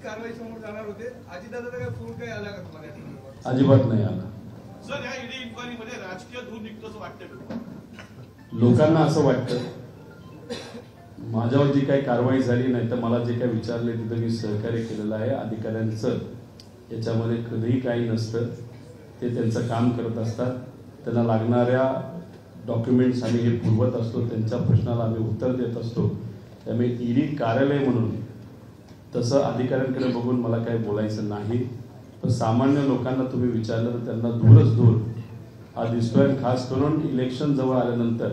कारवाई समोर जाणार होते, अजितदादाचा काय फोन काय आला का तुम्हाला? अजिबात नाही आला सर. या ईडी इन्क्वायरी मध्ये राजकीय धूर निघतं असं वाटतं? लोकांना असं वाटतं माझ्यावर जी काही कारवाई झाली नाही तर मला जे काही विचारले तिथं मी सहकार्य केलेलं आहे. अधिकाऱ्यांचं याच्यामध्ये कधीही काही नसतं, ते त्यांचं काम करत असतात. त्यांना लागणाऱ्या डॉक्युमेंट्स आम्ही हे पुरवत असतो, त्यांच्या प्रश्नाला आम्ही उत्तर देत असतो. त्यामुळे ईडी कार्यालय म्हणून तसं अधिकाऱ्यांकडे बघून मला काही बोलायचं नाही. पण सामान्य लोकांना तुम्ही विचारलं तर त्यांना दूरच दूर हा दिसतोय. खास करून इलेक्शन जवळ आल्यानंतर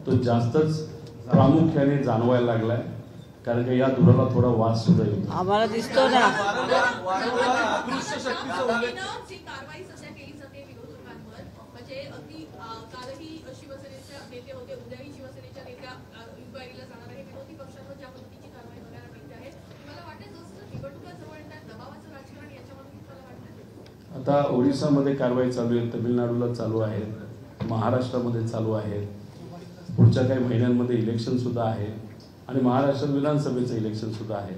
तो जास्तच प्रामुख्याने जाणवायला लागलाय, कारण की या धुराला थोडा वास सुद्धा येतो. आम्हाला दिसतो ना अदृश्य शक्तीचा उल्लेख. कारवाई सध्या केली जाते विरोधकांवर, म्हणजे अगदी कालही शिवसेनेचे नेते होते, उद्याही शिवसेनेच्या नेत्या इन्क्वायरीला जाणार आहे. विरोधी पक्षांवर ज्या पद्धतीची कारवाई बघायला मिळते आहे, मला वाटतं जसं निवडणुका जवळ येतात दबावाचं राजकारण याच्यामध्ये मला वाटतं. आता ओरिसामध्ये कारवाई चालू आहे, तमिळनाडूला चालू आहे, महाराष्ट्रामध्ये चालू आहे. पुढच्या काही महिन्यांमध्ये इलेक्शन सुद्धा आहे आणि महाराष्ट्र विधानसभेचं इलेक्शन सुद्धा आहे.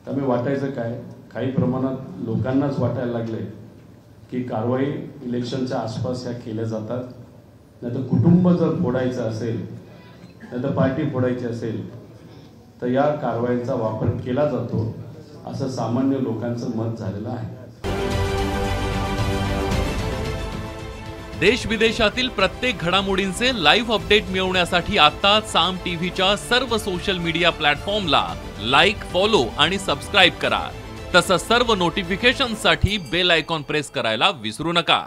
त्यामुळे वाटायचं काय, काही प्रमाणात लोकांनाच वाटायला लागले की कारवाई इलेक्शनच्या आसपास ह्या केल्या जातात. नाही तर कुटुंब जर फोडायचं असेल, नाही तर पार्टी फोडायची असेल तर या कारवाईचा वापर केला जातो, असं सामान्य लोकांचं मत झालेलं आहे. देश विदेशातील प्रत्येक घडामोडींचे लाईव्ह अपडेट मिळवण्यासाठी आता साम टीव्हीच्या सर्व सोशल मीडिया प्लॅटफॉर्मला लाईक, फॉलो आणि सबस्क्राईब करा. तसंच सर्व नोटिफिकेशनसाठी बेल आयकॉन प्रेस करायला विसरू नका.